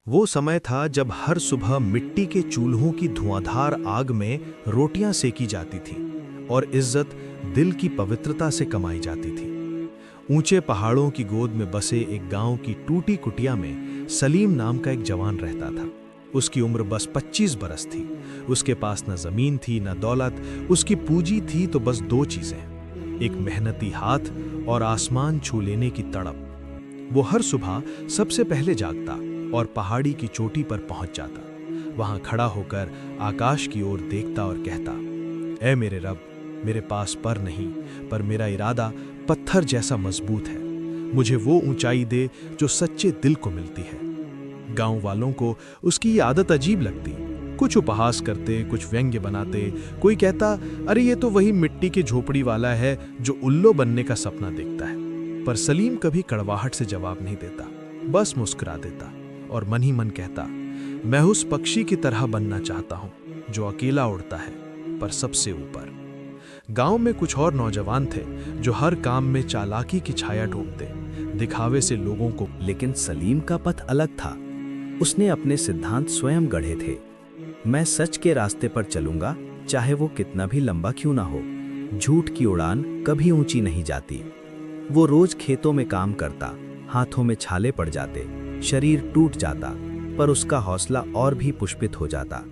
वो समय था जब हर सुबह मिट्टी के चूल्हों की धुआंधार आग में रोटियां सेकी जाती थी और इज्जत दिल की पवित्रता से कमाई जाती थी। ऊंचे पहाड़ों की गोद में बसे एक गांव की टूटी कुटिया में सलीम नाम का एक जवान रहता था। उसकी उम्र बस 25 बरस थी। उसके पास न जमीन थी न दौलत। उसकी पूंजी थी तो बस दो चीजें, एक मेहनती हाथ और आसमान छू लेने की तड़प। वो हर सुबह सबसे पहले जागता और पहाड़ी की चोटी पर पहुंच जाता। वहां खड़ा होकर आकाश की ओर देखता और कहता, ऐ मेरे रब, मेरे पास पर नहीं, पर मेरा इरादा पत्थर जैसा मजबूत है। मुझे वो ऊंचाई दे जो सच्चे दिल को मिलती है। गांव वालों को उसकी ये आदत अजीब लगती। कुछ उपहास करते, कुछ व्यंग्य बनाते। कोई कहता, अरे ये तो वही मिट्टी की झोपड़ी वाला है जो उल्लू बनने का सपना देखता है। पर सलीम कभी कड़वाहट से जवाब नहीं देता, बस मुस्कुरा देता और मन ही मन कहता, मैं उस पक्षी की तरह बनना चाहता हूं जो अकेला उड़ता है पर सबसे ऊपर। गांव में कुछ और नौजवान थे जो हर काम में चालाकी की छाया ढूंढते, दिखावे से लोगों को। लेकिन सलीम का पथ अलग था। उसने अपने सिद्धांत स्वयं गढ़े थे। मैं सच के रास्ते पर चलूंगा, चाहे वो कितना भी लंबा क्यों ना हो। झूठ की उड़ान कभी ऊंची नहीं जाती। वो रोज खेतों में काम करता, हाथों में छाले पड़ जाते, शरीर टूट जाता, पर उसका हौसला और भी पुष्पित हो जाता।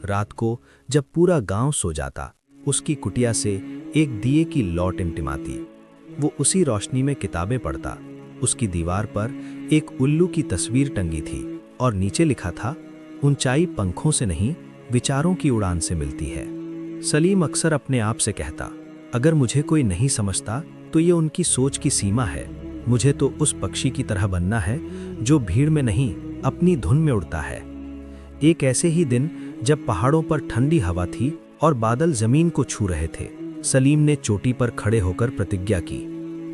रात को जब पूरा गांव सो जाता, उसकी कुटिया से एक दिए की लौ टिमटिमाती। वो उसी रोशनी में किताबें पढ़ता। उसकी दीवार पर एक उल्लू की तस्वीर टंगी थी और नीचे लिखा था, ऊंचाई पंखों से नहीं, विचारों की उड़ान से मिलती है। सलीम अक्सर अपने आप से कहता, अगर मुझे कोई नहीं समझता तो ये उनकी सोच की सीमा है। मुझे तो उस पक्षी की तरह बनना है जो भीड़ में नहीं, अपनी धुन में उड़ता है। एक ऐसे ही दिन जब पहाड़ों पर ठंडी हवा थी और बादल जमीन को छू रहे थे, सलीम ने चोटी पर खड़े होकर प्रतिज्ञा की,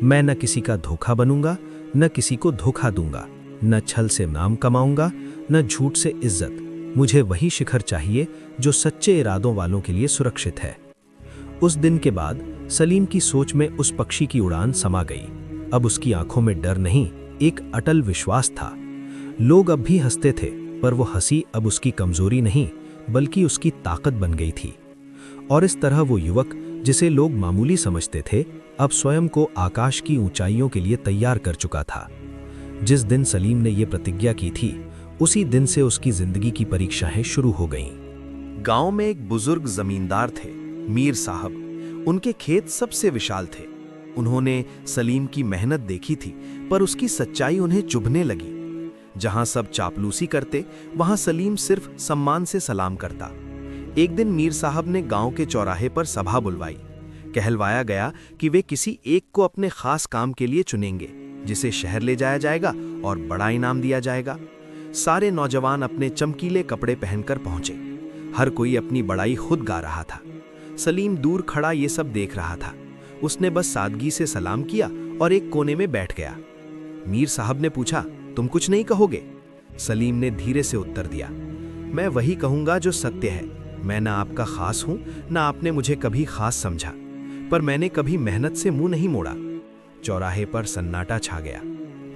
मैं न किसी का धोखा बनूंगा, न किसी को धोखा दूंगा, न छल से नाम कमाऊंगा, न झूठ से इज्जत। मुझे वही शिखर चाहिए जो सच्चे इरादों वालों के लिए सुरक्षित है। उस दिन के बाद सलीम की सोच में उस पक्षी की उड़ान समा गई। अब उसकी आंखों में डर नहीं, एक अटल विश्वास था। लोग अब भी हंसते थे, पर वो हंसी अब उसकी कमजोरी नहीं, बल्कि उसकी ताकत बन गई थी। और इस तरह वो युवक, जिसे लोग मामूली समझते थे, अब स्वयं को आकाश की ऊंचाइयों के लिए तैयार कर चुका था। जिस दिन सलीम ने ये प्रतिज्ञा की थी, उसी दिन से उसकी जिंदगी की परीक्षाएं शुरू हो गईं। गांव में एक बुजुर्ग जमींदार थे, मीर साहब। उनके खेत सबसे विशाल थे। उन्होंने सलीम की मेहनत देखी थी, पर उसकी सच्चाई उन्हें चुभने लगी। जहां सब चापलूसी करते, वहां सलीम सिर्फ सम्मान से सलाम करता। एक दिन मीर साहब ने गांव के चौराहे पर सभा बुलवाई। कहलवाया गया कि वे किसी एक को अपने खास काम के लिए चुनेंगे, जिसे शहर ले जाया जाएगा और बड़ा इनाम दिया जाएगा। सारे नौजवान अपने चमकीले कपड़े पहनकर पहुंचे। हर कोई अपनी बड़ाई खुद गा रहा था। सलीम दूर खड़ा ये सब देख रहा था। उसने बस सादगी से सलाम किया और एक कोने में बैठ गया। मीर साहब ने पूछा, तुम कुछ नहीं कहोगे? सलीम ने धीरे से उत्तर दिया, मैं वही कहूंगा जो सत्य है। मैं ना आपका खास हूं, ना आपने मुझे कभी खास समझा, पर मैंने कभी मेहनत से मुंह नहीं मोड़ा। चौराहे पर सन्नाटा छा गया।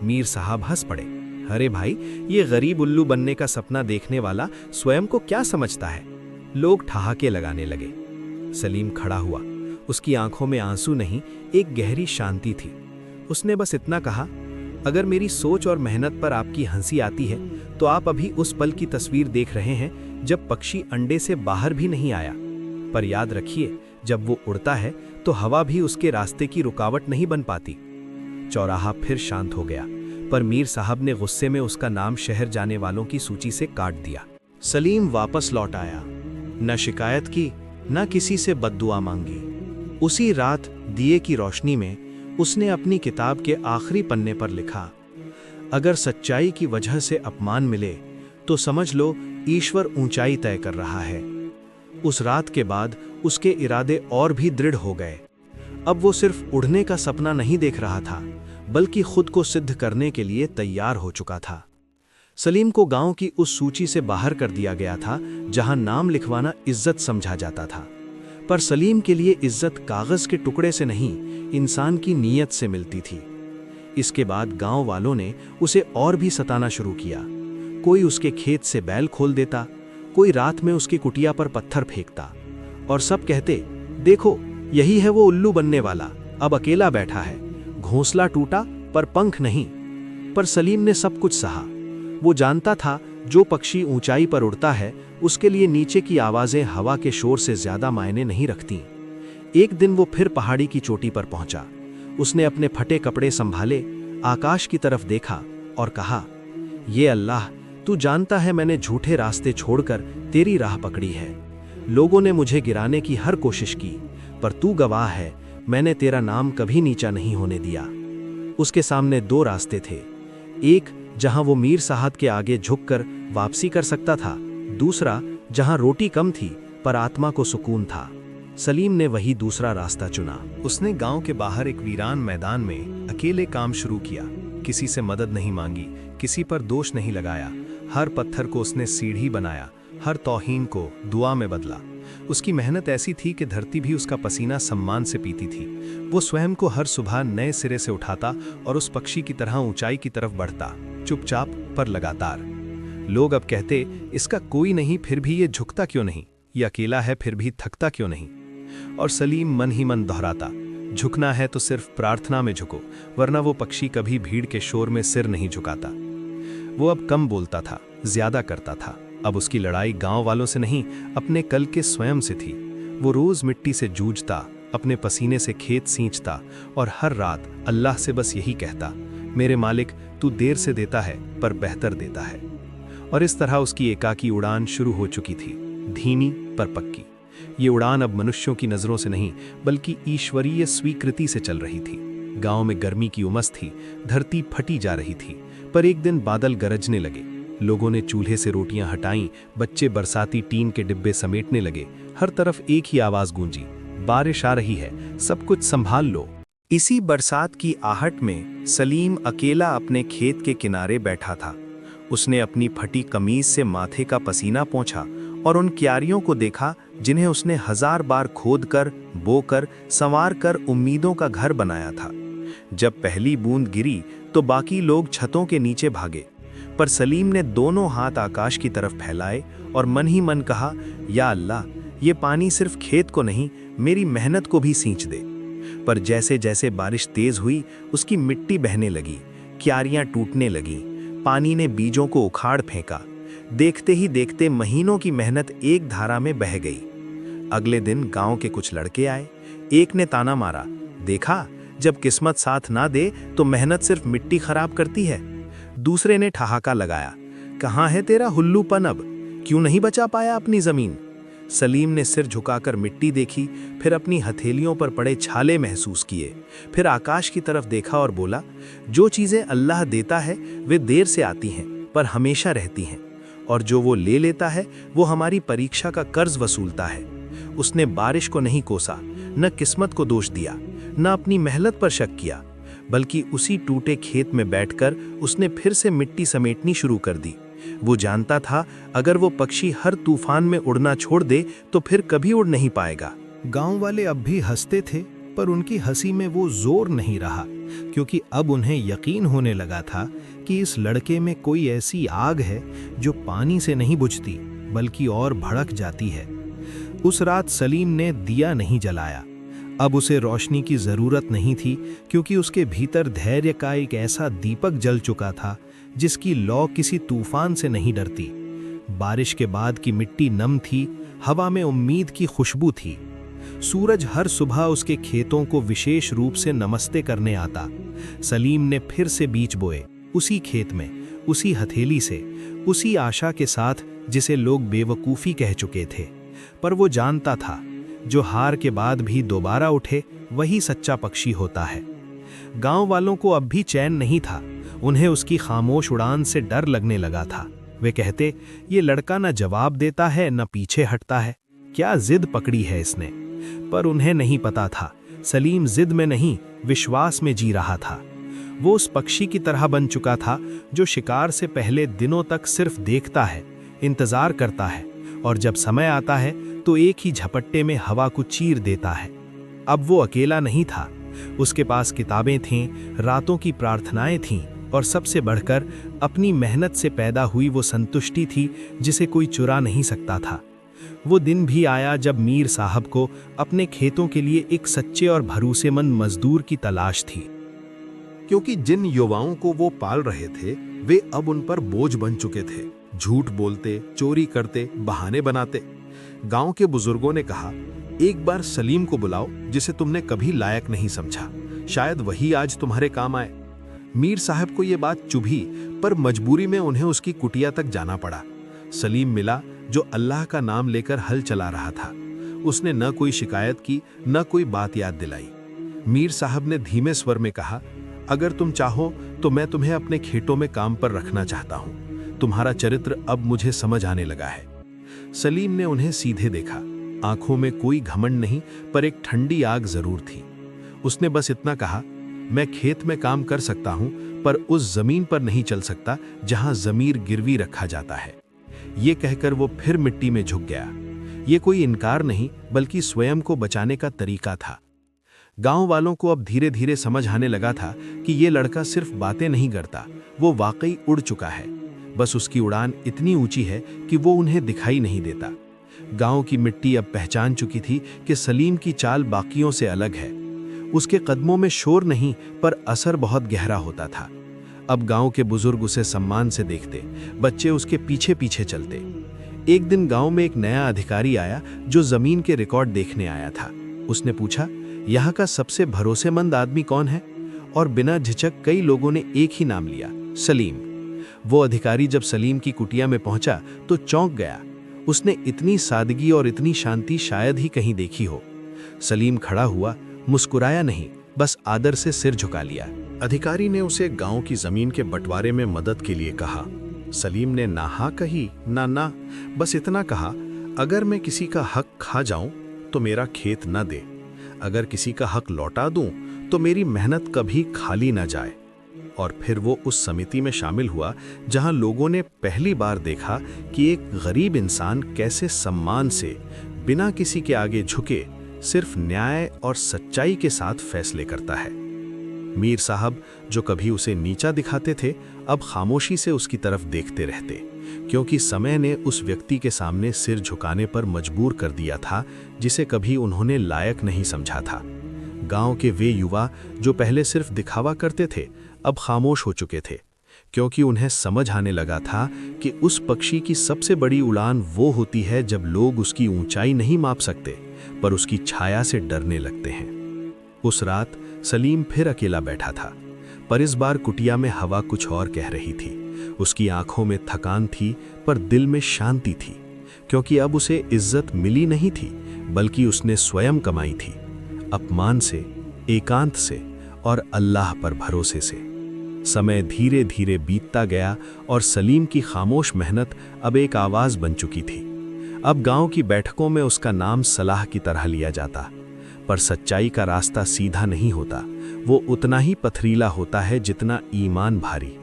मीर साहब हंस पड़े, अरे भाई, ये गरीब उल्लू बनने का सपना देखने वाला स्वयं को क्या समझता है? लोग ठहाके लगाने लगे। सलीम खड़ा हुआ। उसकी आंखों में आंसू नहीं, एक गहरी शांति थी। उसने बस इतना कहा, अगर मेरी सोच और मेहनत पर आपकी हंसी आती है, तो आप अभी उस पल की तस्वीर देख रहे हैं जब पक्षी अंडे से बाहर भी नहीं आया। पर याद रखिए, जब वो उड़ता है तो हवा भी उसके रास्ते की रुकावट नहीं बन पाती। चौराहा फिर शांत हो गया, पर मीर साहब ने गुस्से में उसका नाम शहर जाने वालों की सूची से काट दिया। सलीम वापस लौट आया। न शिकायत की, न किसी से बद्दुआ मांगी। उसी रात दिए की रोशनी में उसने अपनी किताब के आखिरी पन्ने पर लिखा, अगर सच्चाई की वजह से अपमान मिले तो समझ लो ईश्वर ऊंचाई तय कर रहा है। उस रात के बाद उसके इरादे और भी दृढ़ हो गए। अब वो सिर्फ उड़ने का सपना नहीं देख रहा था, बल्कि खुद को सिद्ध करने के लिए तैयार हो चुका था। सलीम को गांव की उस सूची से बाहर कर दिया गया था जहां नाम लिखवाना इज्जत समझा जाता था। पर सलीम के लिए इज्जत कागज के टुकड़े से नहीं, इंसान की नीयत से मिलती थी। इसके बाद गांव वालों ने उसे और भी सताना शुरू किया। कोई उसके खेत से बैल खोल देता, कोई रात में उसकी कुटिया पर पत्थर फेंकता, और सब कहते, देखो यही है वो उल्लू बनने वाला, अब अकेला बैठा है, घोंसला टूटा पर पंख नहीं। पर सलीम ने सब कुछ सहा। वो जानता था जो पक्षी ऊंचाई पर उड़ता है उसके लिए नीचे की आवाजें हवा के शोर से ज्यादा मायने नहीं रखती। एक दिन वो फिर पहाड़ी की चोटी पर पहुंचा। उसने अपने फटे कपड़े संभाले, आकाश की तरफ देखा और कहा, ये अल्लाह, तू जानता है मैंने झूठे रास्ते छोड़कर तेरी राह पकड़ी है। लोगों ने मुझे गिराने की हर कोशिश की, पर तू गवाह है, मैंने तेरा नाम कभी नीचा नहीं होने दिया। उसके सामने दो रास्ते थे, एक जहां वो मीर साहब के आगे झुककर वापसी कर सकता था, दूसरा जहां रोटी कम थी पर आत्मा को सुकून था। सलीम ने वही दूसरा रास्ता चुना। उसने गांव के बाहर एक वीरान मैदान में अकेले काम शुरू किया। किसी से मदद नहीं मांगी, किसी पर दोष नहीं लगाया। हर पत्थर को उसने सीढ़ी बनाया, हर तौहीन को दुआ में बदला। उसकी मेहनत ऐसी थी कि धरती भी उसका पसीना सम्मान से पीती थी। वो स्वयं को हर सुबह नए सिरे से उठाता और उस पक्षी की तरह ऊंचाई की तरफ बढ़ता, चुपचाप पर लगातार। लोग अब कहते, इसका कोई नहीं फिर भी ये झुकता क्यों नहीं, ये अकेला है फिर भी थकता क्यों नहीं। और सलीम मन ही मन दोहराता, झुकना है तो सिर्फ प्रार्थना में झुको, वरना वो पक्षी कभी भीड़ के शोर में सिर नहीं झुकाता। वो अब कम बोलता था, ज्यादा करता था। अब उसकी लड़ाई गांव वालों से नहीं, अपने कल के स्वयं से थी। वो रोज मिट्टी से जूझता, अपने पसीने से खेत सींचता और हर रात अल्लाह से बस यही कहता, मेरे मालिक, तू देर से देता है पर बेहतर देता है। और इस तरह उसकी एकाकी उड़ान शुरू हो चुकी थी, धीमी पर पक्की। ये उड़ान अब मनुष्यों की नजरों से नहीं बल्कि ईश्वरीय स्वीकृति से चल रही थी। गांव में गर्मी की उमस थी, धरती फटी जा रही थी। पर एक दिन बादल गरजने लगे, लोगों ने चूल्हे से रोटियां हटाईं, बच्चे बरसाती टीन के डिब्बे समेटने लगे। हर तरफ एक ही आवाज गूंजी, बारिश आ रही है, सब कुछ संभाल लो। इसी बरसात की आहट में सलीम अकेला अपने खेत के किनारे बैठा था। उसने अपनी फटी कमीज से माथे का पसीना पोंछा और उन क्यारियों को देखा जिन्हें उसने 1000 बार खोदकर, बोकर, संवारकर उम्मीदों का घर बनाया था। जब पहली बूंद गिरी तो बाकी लोग छतों के नीचे भागे, पर सलीम ने दोनों हाथ आकाश की तरफ फैलाए और मन ही मन कहा, या अल्लाह, ये पानी सिर्फ खेत को नहीं, मेरी मेहनत को भी सींच दे। पर जैसे जैसे बारिश तेज हुई, उसकी मिट्टी बहने लगी, क्यारियां टूटने लगीं, पानी ने बीजों को उखाड़ फेंका। देखते ही देखते महीनों की मेहनत एक धारा में बह गई। अगले दिन गांव के कुछ लड़के आए। एक ने ताना मारा, देखा, जब किस्मत साथ ना दे तो मेहनत सिर्फ मिट्टी खराब करती है। दूसरे ने ठहाका लगाया, कहाँ है तेरा हुल्लूपन अब, क्यों नहीं बचा पाया अपनी जमीन। सलीम ने सिर झुकाकर मिट्टी देखी, फिर अपनी हथेलियों पर पड़े छाले महसूस किए, फिर आकाश की तरफ देखा और बोला, जो चीजें अल्लाह देता है वे देर से आती हैं पर हमेशा रहती हैं, और जो वो ले लेता है वो हमारी परीक्षा का कर्ज वसूलता है। उसने बारिश को नहीं कोसा, न किस्मत को दोष दिया, न अपनी मेहनत पर शक किया, बल्कि उसी टूटे खेत में बैठकर उसने फिर से मिट्टी समेटनी शुरू कर दी। वो जानता था अगर वो पक्षी हर तूफान में उड़ना छोड़ दे तो फिर कभी उड़ नहीं पाएगा। गांव वाले अब भी हंसते थे, पर उनकी हंसी में वो जोर नहीं रहा, क्योंकि अब उन्हें यकीन होने लगा था कि इस लड़के में कोई ऐसी आग है जो पानी से नहीं बुझती बल्कि और भड़क जाती है। उस रात सलीम ने दिया नहीं जलाया। अब उसे रोशनी की जरूरत नहीं थी, क्योंकि उसके भीतर धैर्य का एक ऐसा दीपक जल चुका था जिसकी लौ किसी तूफान से नहीं डरती। बारिश के बाद की मिट्टी नम थी, हवा में उम्मीद की खुशबू थी। सूरज हर सुबह उसके खेतों को विशेष रूप से नमस्ते करने आता। सलीम ने फिर से बीज बोए, उसी खेत में, उसी हथेली से, उसी आशा के साथ जिसे लोग बेवकूफ़ी कह चुके थे। पर वो जानता था, जो हार के बाद भी दोबारा उठे वही सच्चा पक्षी होता है। गांव वालों को अब भी चैन नहीं था। उन्हें उसकी खामोश उड़ान से डर लगने लगा था। वे कहते, ये लड़का न जवाब देता है न पीछे हटता है, क्या जिद पकड़ी है इसने। पर उन्हें नहीं पता था, सलीम जिद में नहीं, विश्वास में जी रहा था। वो उस पक्षी की तरह बन चुका था जो शिकार से पहले दिनों तक सिर्फ देखता है, इंतजार करता है, और जब समय आता है तो एक ही झपट्टे में हवा को चीर देता है। अब वो अकेला नहीं था। उसके पास किताबें थीं, रातों की प्रार्थनाएं थीं, और सबसे बढ़कर अपनी मेहनत से पैदा हुई वो संतुष्टि थी जिसे कोई चुरा नहीं सकता था। वो दिन भी आया जब मीर साहब को अपने खेतों के लिए एक सच्चे और भरोसेमंद मजदूर की तलाश थी, क्योंकि जिन युवाओं को वो पाल रहे थे वे अब उन पर बोझ बन चुके थे। झूठ बोलते, चोरी करते, बहाने बनाते। गांव के बुजुर्गों ने कहा, एक बार सलीम को बुलाओ जिसे तुमने कभी लायक नहीं समझा, शायद वही आज तुम्हारे काम आए। मीर साहब को ये बात चुभी, पर मजबूरी में उन्हें उसकी कुटिया तक जाना पड़ा। सलीम मिला जो अल्लाह का नाम लेकर हल चला रहा था। उसने न कोई शिकायत की, न कोई बात याद दिलाई। मीर साहब ने धीमे स्वर में कहा, अगर तुम चाहो तो मैं तुम्हें अपने खेतों में काम पर रखना चाहता हूं। तुम्हारा चरित्र अब मुझे समझ आने लगा है। सलीम ने उन्हें सीधे देखा। आंखों में कोई घमंड नहीं, पर एक ठंडी आग जरूर थी। उसने बस इतना कहा, मैं खेत में काम कर सकता हूं, पर उस जमीन पर नहीं चल सकता जहां जमीर गिरवी रखा जाता है। ये कहकर वो फिर मिट्टी में झुक गया। ये कोई इनकार नहीं, बल्कि स्वयं को बचाने का तरीका था। गांव वालों को अब धीरे धीरे समझ आने लगा था कि ये लड़का सिर्फ बातें नहीं करता, वो वाकई उड़ चुका है। बस उसकी उड़ान इतनी ऊंची है कि वो उन्हें दिखाई नहीं देता। गांव की मिट्टी अब पहचान चुकी थी कि सलीम की चाल बाकियों से अलग है। उसके कदमों में शोर नहीं, पर असर बहुत गहरा होता था। अब गांव के बुजुर्ग उसे सम्मान से देखते, बच्चे उसके पीछे पीछे चलते। एक दिन गांव में एक नया अधिकारी आया जो जमीन के रिकॉर्ड देखने आया था। उसने पूछा, यहाँ का सबसे भरोसेमंद आदमी कौन है? और बिना झिझक कई लोगों ने एक ही नाम लिया, सलीम। वो अधिकारी जब सलीम की कुटिया में पहुंचा तो चौंक गया। उसने इतनी सादगी और इतनी शांति शायद ही कहीं देखी हो। सलीम खड़ा हुआ, मुस्कुराया नहीं, बस आदर से सिर झुका लिया। अधिकारी ने उसे गांव की जमीन के बंटवारे में मदद के लिए कहा। सलीम ने ना हाँ कही ना, बस इतना कहा, अगर मैं किसी का हक खा जाऊं तो मेरा खेत न दे, अगर किसी का हक लौटा दूं तो मेरी मेहनत कभी खाली न जाए। और फिर वो उस समिति में शामिल हुआ जहां लोगों ने पहली बार देखा कि एक गरीब इंसान कैसे सम्मान से, बिना किसी के आगे झुके, सिर्फ न्याय और सच्चाई के साथ फैसले करता है। मीर साहब, जो कभी उसे नीचा दिखाते थे, अब खामोशी से उसकी तरफ देखते रहते, क्योंकि समय ने उस व्यक्ति के सामने सिर झुकाने पर मजबूर कर दिया था जिसे कभी उन्होंने लायक नहीं समझा था। गांव के वे युवा जो पहले सिर्फ दिखावा करते थे, अब खामोश हो चुके थे, क्योंकि उन्हें समझ आने लगा था कि उस पक्षी की सबसे बड़ी उड़ान वो होती है जब लोग उसकी ऊंचाई नहीं माप सकते, पर उसकी छाया से डरने लगते हैं। उस रात सलीम फिर अकेला बैठा था, पर इस बार कुटिया में हवा कुछ और कह रही थी। उसकी आंखों में थकान थी, पर दिल में शांति थी, क्योंकि अब उसे इज्जत मिली नहीं थी, बल्कि उसने स्वयं कमाई थी, अपमान से, एकांत से और अल्लाह पर भरोसे से। समय धीरे धीरे बीतता गया और सलीम की खामोश मेहनत अब एक आवाज बन चुकी थी। अब गांव की बैठकों में उसका नाम सलाह की तरह लिया जाता, पर सच्चाई का रास्ता सीधा नहीं होता, वो उतना ही पथरीला होता है जितना ईमान भारी।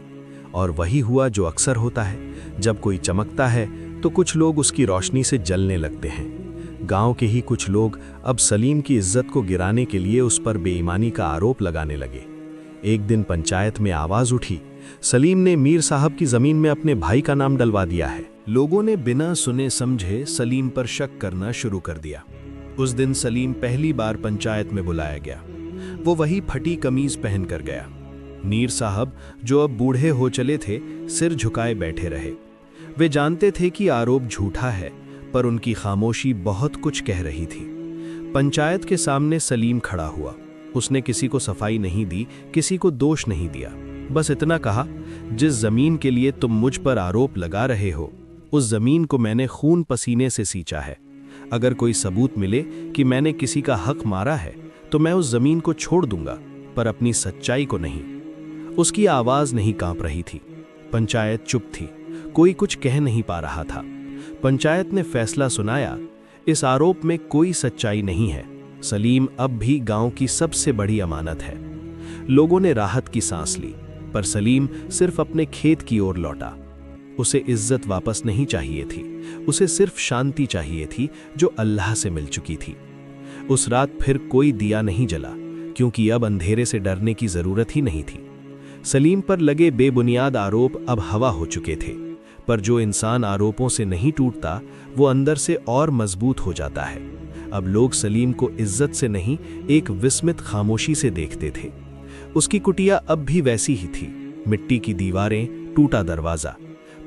और वही हुआ जो अक्सर होता है, जब कोई चमकता है तो कुछ लोग उसकी रोशनी से जलने लगते हैं। गांव के ही कुछ लोग अब सलीम की इज्जत को गिराने के लिए उस पर बेईमानी का आरोप लगाने लगे। एक दिन पंचायत में आवाज उठी, सलीम ने मीर साहब की जमीन में अपने भाई का नाम डलवा दिया है। लोगों ने बिना सुने समझे सलीम पर शक करना शुरू कर दिया। उस दिन सलीम पहली बार पंचायत में बुलाया गया। वो वही फटी कमीज पहनकर गया। मीर साहब, जो अब बूढ़े हो चले थे, सिर झुकाए बैठे रहे। वे जानते थे कि आरोप झूठा है, पर उनकी खामोशी बहुत कुछ कह रही थी। पंचायत के सामने सलीम खड़ा हुआ। उसने किसी को सफाई नहीं दी, किसी को दोष नहीं दिया, बस इतना कहा, जिस जमीन के लिए तुम मुझ पर आरोप लगा रहे हो, उस जमीन को मैंने खून पसीने से सींचा है। अगर कोई सबूत मिले कि मैंने किसी का हक मारा है, तो मैं उस जमीन को छोड़ दूंगा, पर अपनी सच्चाई को नहीं। उसकी आवाज नहीं कांप रही थी। पंचायत चुप थी, कोई कुछ कह नहीं पा रहा था। पंचायत ने फैसला सुनाया, इस आरोप में कोई सच्चाई नहीं है। सलीम अब भी गांव की सबसे बड़ी अमानत है। लोगों ने राहत की सांस ली, पर सलीम सिर्फ अपने खेत की ओर लौटा। उसे इज्जत वापस नहीं चाहिए थी, उसे सिर्फ शांति चाहिए थी जो अल्लाह से मिल चुकी थी। उस रात फिर कोई दिया नहीं जला, क्योंकि अब अंधेरे से डरने की जरूरत ही नहीं थी। सलीम पर लगे बेबुनियाद आरोप अब हवा हो चुके थे, पर जो इंसान आरोपों से नहीं टूटता वो अंदर से और मजबूत हो जाता है। अब लोग सलीम को इज्जत से नहीं, एक विस्मित खामोशी से देखते थे। उसकी कुटिया अब भी वैसी ही थी, मिट्टी की दीवारें, टूटा दरवाजा,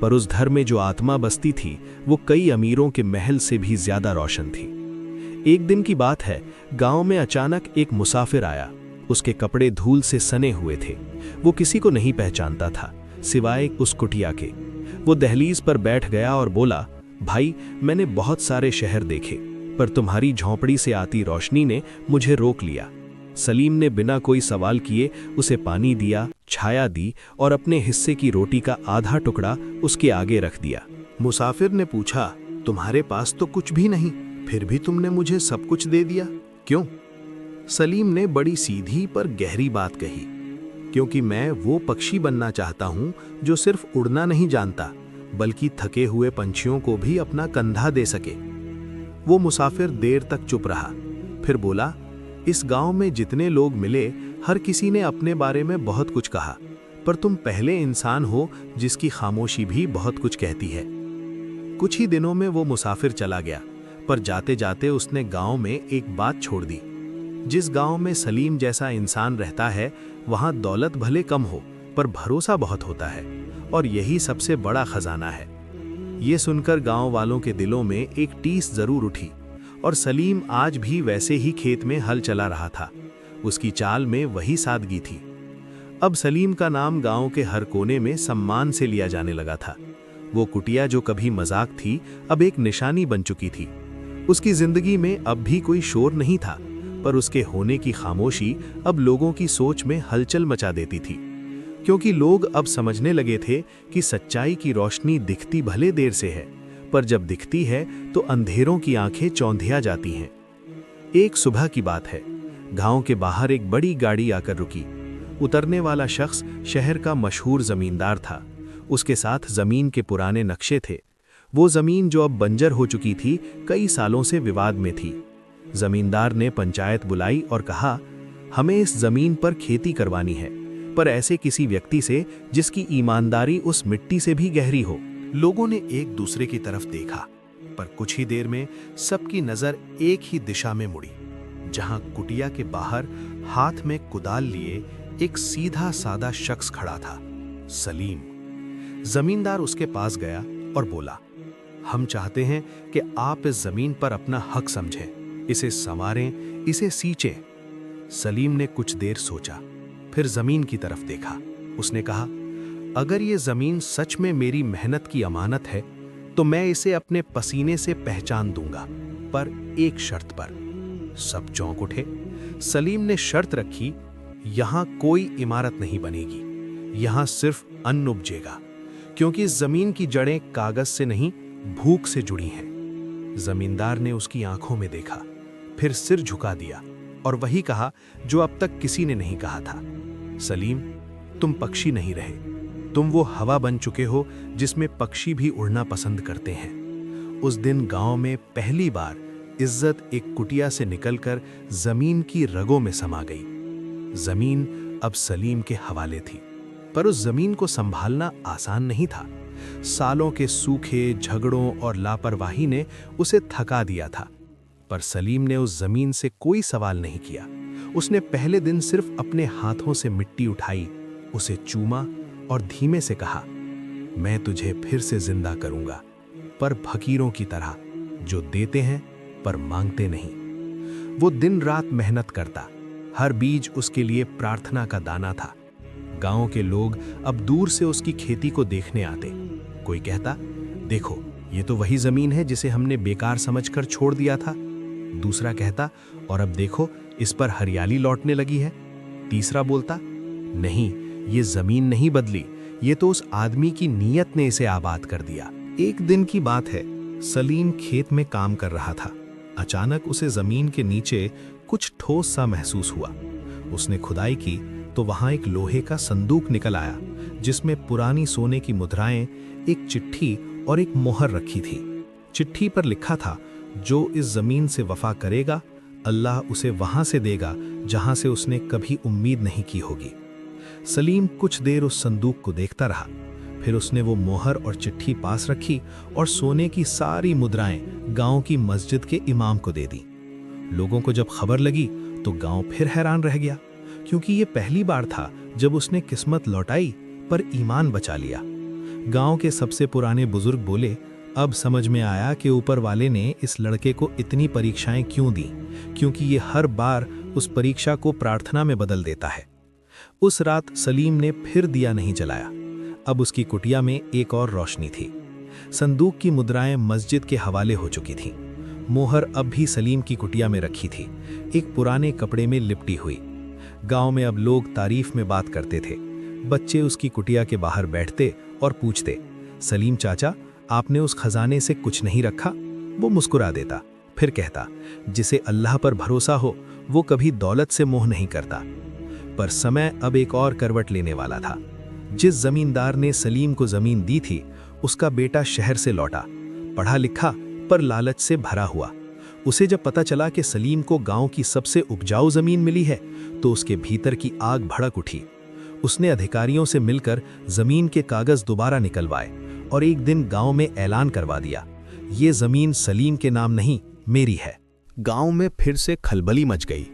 पर उस घर में जो आत्मा बसती थी वो कई अमीरों के महल से भी ज्यादा रोशन थी। एक दिन की बात है, गांव में अचानक एक मुसाफिर आया। उसके कपड़े धूल से सने हुए थे। वो किसी को नहीं पहचानता था सिवाय उस कुटिया के। वो दहलीज पर बैठ गया और बोला, भाई, मैंने बहुत सारे शहर देखे, पर तुम्हारी झोंपड़ी से आती रोशनी ने मुझे रोक लिया। सलीम ने बिना कोई सवाल किए उसे पानी दिया, छाया दी और अपने हिस्से की रोटी का आधा टुकड़ा उसके आगे रख दिया। मुसाफिर ने पूछा, तुम्हारे पास तो कुछ भी नहीं, फिर भी तुमने मुझे सब कुछ दे दिया, क्यों? सलीम ने बड़ी सीधी पर गहरी बात कही, क्योंकि मैं वो पक्षी बनना चाहता हूं जो सिर्फ उड़ना नहीं जानता, बल्कि थके हुए पंछियों को भी अपना कंधा दे सके। वो मुसाफिर देर तक चुप रहा, फिर बोला, इस गांव में जितने लोग मिले हर किसी ने अपने बारे में बहुत कुछ कहा, पर तुम पहले इंसान हो जिसकी खामोशी भी बहुत कुछ कहती है। कुछ ही दिनों में वो मुसाफिर चला गया, पर जाते जाते उसने गांव में एक बात छोड़ दी। जिस गांव में सलीम जैसा इंसान रहता है वहां दौलत भले कम हो, पर भरोसा बहुत होता है, और यही सबसे बड़ा खजाना है। ये सुनकर गांव वालों के दिलों में एक टीस जरूर उठी, और सलीम आज भी वैसे ही खेत में हल चला रहा था। उसकी चाल में वही सादगी थी। अब सलीम का नाम गांव के हर कोने में सम्मान से लिया जाने लगा था। वो कुटिया जो कभी मजाक थी अब एक निशानी बन चुकी थी। उसकी जिंदगी में अब भी कोई शोर नहीं था, पर उसके होने की खामोशी अब लोगों की सोच में हलचल मचा देती थी, क्योंकि लोग अब समझने लगे थे कि सच्चाई की रोशनी दिखती भले देर से है, पर जब दिखती है तो अंधेरों की आंखें चौंधिया जाती हैं। एक सुबह की बात है, गांव के बाहर एक बड़ी गाड़ी आकर रुकी। उतरने वाला शख्स शहर का मशहूर जमींदार था। उसके साथ जमीन के पुराने नक्शे थे। वो जमीन जो अब बंजर हो चुकी थी, कई सालों से विवाद में थी। जमींदार ने पंचायत बुलाई और कहा, हमें इस जमीन पर खेती करवानी है, पर ऐसे किसी व्यक्ति से जिसकी ईमानदारी उस मिट्टी से भी गहरी हो। लोगों ने एक दूसरे की तरफ देखा, पर कुछ ही देर में सबकी नजर एक ही दिशा में मुड़ी, जहां कुटिया के बाहर हाथ में कुदाल लिए एक सीधा सादा शख्स खड़ा था, सलीम। जमींदार उसके पास गया और बोला, हम चाहते हैं कि आप इस जमीन पर अपना हक समझें, इसे संवारें, इसे सींचें। सलीम ने कुछ देर सोचा, फिर जमीन की तरफ देखा। उसने कहा, अगर ये जमीन सच में मेरी मेहनत की अमानत है तो मैं इसे अपने पसीने से पहचान दूंगा, पर एक शर्त पर। सब चौंक उठे। सलीम ने शर्त रखी, यहां कोई इमारत नहीं बनेगी, यहां सिर्फ अन्न उपजेगा, क्योंकि इस जमीन की जड़ें कागज से नहीं भूख से जुड़ी हैं। जमींदार ने उसकी आंखों में देखा, फिर सिर झुका दिया और वही कहा जो अब तक किसी ने नहीं कहा था, सलीम, तुम पक्षी नहीं रहे, तुम वो हवा बन चुके हो जिसमें पक्षी भी उड़ना पसंद करते हैं। उस दिन गांव में पहली बार इज्जत एक कुटिया से निकलकर जमीन की रगों में समा गई। जमीन अब सलीम के हवाले थी, पर उस जमीन को संभालना आसान नहीं था। सालों के सूखे, झगड़ों और लापरवाही ने उसे थका दिया था, पर सलीम ने उस जमीन से कोई सवाल नहीं किया। उसने पहले दिन सिर्फ अपने हाथों से मिट्टी उठाई, उसे चूमा और धीमे से कहा, मैं तुझे फिर से जिंदा करूंगा, पर फकीरों की तरह, जो देते हैं पर मांगते नहीं। वो दिन रात मेहनत करता, हर बीज उसके लिए प्रार्थना का दाना था। गांव के लोग अब दूर से उसकी खेती को देखने आते। कोई कहता, देखो, ये तो वही जमीन है जिसे हमने बेकार समझकर छोड़ दिया था। दूसरा कहता, और अब देखो, इस पर हरियाली लौटने लगी है। तीसरा बोलता, नहीं, ये जमीन नहीं बदली, ये तो उस आदमी की नीयत ने इसे आबाद कर दिया। एक दिन की बात है, सलीम खेत में काम कर रहा था। अचानक उसे जमीन के नीचे कुछ ठोस सा महसूस हुआ। उसने खुदाई की तो वहां एक लोहे का संदूक निकल आया, जिसमें पुरानी सोने की मुद्राएं, एक चिट्ठी और एक मोहर रखी थी। चिट्ठी पर लिखा था, जो इस जमीन से वफा करेगा, अल्लाह उसे वहां से देगा जहां से उसने कभी उम्मीद नहीं की होगी। सलीम कुछ देर उस संदूक को देखता रहा। फिर उसने वो मोहर और चिट्ठी पास रखी और सोने की सारी मुद्राएं गांव की मस्जिद के इमाम को दे दी। लोगों को जब खबर लगी तो गांव फिर हैरान रह गया, क्योंकि ये पहली बार था जब उसने किस्मत लौटाई पर ईमान बचा लिया। गांव के सबसे पुराने बुजुर्ग बोले, अब समझ में आया कि ऊपर वाले ने इस लड़के को इतनी परीक्षाएं क्यों दी, क्योंकि ये हर बार उस परीक्षा को प्रार्थना में बदल देता है। उस रात सलीम ने फिर दिया नहीं जलाया। अब उसकी कुटिया में एक और रोशनी थी। संदूक की मुद्राएं मस्जिद के हवाले हो चुकी थीं। मोहर अब भी सलीम की कुटिया में रखी थी, एक पुराने कपड़े में लिपटी हुई। गांव में अब लोग तारीफ में बात करते थे। बच्चे उसकी कुटिया के बाहर बैठते और पूछते, सलीम चाचा, आपने उस खजाने से कुछ नहीं रखा? वो मुस्कुरा देता, फिर कहता, जिसे अल्लाह पर भरोसा हो वो कभी दौलत से मोह नहीं करता। पर समय अब एक और करवट लेने वाला था। जिस जमींदार ने सलीम को जमीन दी थी, उसका बेटा शहर से लौटा, पढ़ा लिखा पर लालच से भरा हुआ। उसे जब पता चला कि सलीम को गांव की सबसे उपजाऊ जमीन मिली है, तो उसके भीतर की आग भड़क उठी। उसने अधिकारियों से मिलकर जमीन के कागज दोबारा निकलवाए और एक दिन गांव में ऐलान करवा दिया, ये जमीन सलीम के नाम नहीं, मेरी है। गांव में फिर से खलबली मच गई।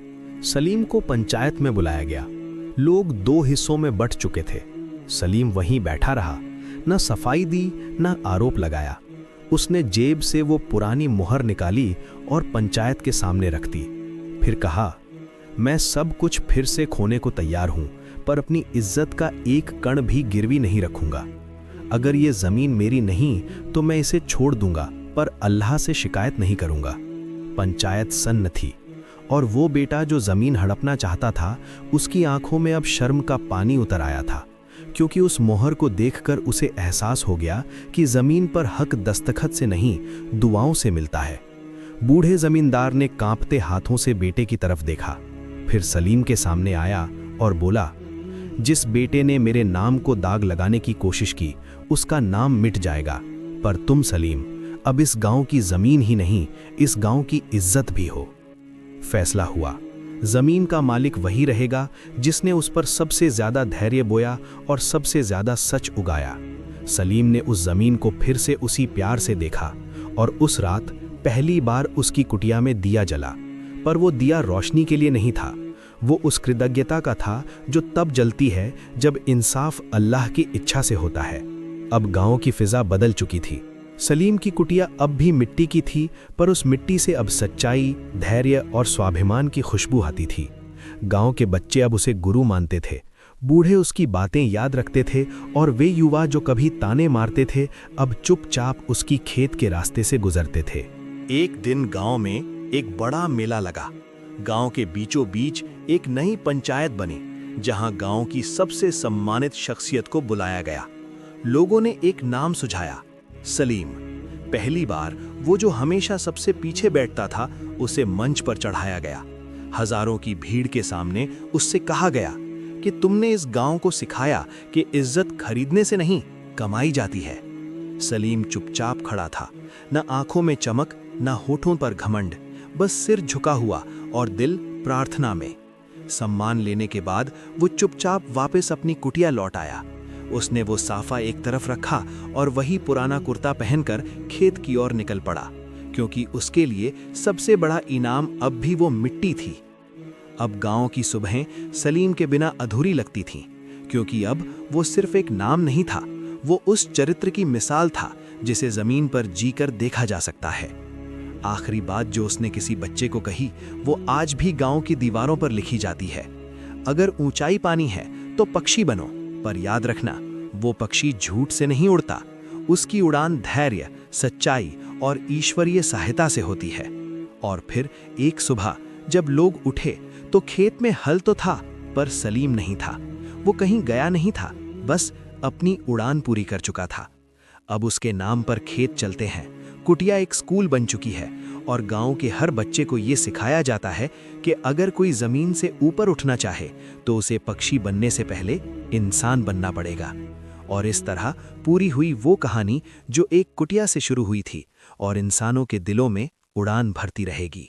सलीम को पंचायत में बुलाया गया। लोग दो हिस्सों में बंट चुके थे। सलीम वहीं बैठा रहा, न सफाई दी न आरोप लगाया। उसने जेब से वो पुरानी मुहर निकाली और पंचायत के सामने रख दी। फिर कहा, मैं सब कुछ फिर से खोने को तैयार हूं, पर अपनी इज्जत का एक कण भी गिरवी नहीं रखूंगा। अगर ये जमीन मेरी नहीं तो मैं इसे छोड़ दूंगा, पर अल्लाह से शिकायत नहीं करूंगा। पंचायत सन्न थी और वो बेटा जो जमीन हड़पना चाहता था, उसकी आंखों में अब शर्म का पानी उतर आया था, क्योंकि उस मोहर को देखकर उसे एहसास हो गया कि जमीन पर हक दस्तखत से नहीं, दुआओं से मिलता है। बूढ़े जमींदार ने कांपते हाथों से बेटे की तरफ देखा, फिर सलीम के सामने आया और बोला, जिस बेटे ने मेरे नाम को दाग लगाने की कोशिश की, उसका नाम मिट जाएगा, पर तुम सलीम अब इस गांव की जमीन ही नहीं, इस गांव की इज्जत भी हो। फैसला हुआ, जमीन का मालिक वही रहेगा जिसने उस पर सबसे ज्यादा धैर्य बोया और सबसे ज्यादा सच उगाया। सलीम ने उस जमीन को फिर से उसी प्यार से देखा और उस रात पहली बार उसकी कुटिया में दिया जला। पर वो दिया रोशनी के लिए नहीं था, वो उस कृतज्ञता का था जो तब जलती है जब इंसाफ अल्लाह की इच्छा से होता है। अब गांव की फिजा बदल चुकी थी। सलीम की कुटिया अब भी मिट्टी की थी, पर उस मिट्टी से अब सच्चाई, धैर्य और स्वाभिमान की खुशबू आती थी। गांव के बच्चे अब उसे गुरु मानते थे। बूढ़े उसकी बातें याद रखते थे और वे युवा जो कभी ताने मारते थे, अब चुपचाप उसकी खेत के रास्ते से गुजरते थे। एक दिन गांव में एक बड़ा मेला लगा। गांव के बीचों बीच एक नई पंचायत बनी, जहां गांव की सबसे सम्मानित शख्सियत को बुलाया गया। लोगों ने एक नाम सुझाया, सलीम। पहली बार वो जो हमेशा सबसे पीछे बैठता था, उसे मंच पर चढ़ाया गया। हजारों की भीड़ के सामने उससे कहा गया कि तुमने इस गांव को सिखाया कि इज्जत खरीदने से नहीं, कमाई जाती है। सलीम चुपचाप खड़ा था, न आंखों में चमक, न होठों पर घमंड, बस सिर झुका हुआ और दिल प्रार्थना में। सम्मान लेने के बाद वो चुपचाप वापस अपनी कुटिया लौट आया। उसने वो साफा एक तरफ रखा और वही पुराना कुर्ता पहनकर खेत की ओर निकल पड़ा, क्योंकि उसके लिए सबसे बड़ा इनाम अब भी वो मिट्टी थी। अब गांव की सुबहें सलीम के बिना अधूरी लगती थीं, क्योंकि अब वो सिर्फ एक नाम नहीं था, वो उस चरित्र की मिसाल था जिसे जमीन पर जीकर देखा जा सकता है। आखिरी बात जो उसने किसी बच्चे को कही, वो आज भी गांव की दीवारों पर लिखी जाती है, अगर ऊंचाई पानी है तो पक्षी बनो, पर याद रखना, वो पक्षी झूठ से नहीं उड़ता, उसकी उड़ान धैर्य, सच्चाई और ईश्वरीय सहायता से होती है। और फिर एक सुबह जब लोग उठे तो खेत में हल तो था, पर सलीम नहीं था। वो कहीं गया नहीं था, बस अपनी उड़ान पूरी कर चुका था। अब उसके नाम पर खेत चलते हैं, कुटिया एक स्कूल बन चुकी है और गांव के हर बच्चे को ये सिखाया जाता है कि अगर कोई जमीन से ऊपर उठना चाहे तो उसे पक्षी बनने से पहले इंसान बनना पड़ेगा। और इस तरह पूरी हुई वो कहानी जो एक कुटिया से शुरू हुई थी और इंसानों के दिलों में उड़ान भरती रहेगी।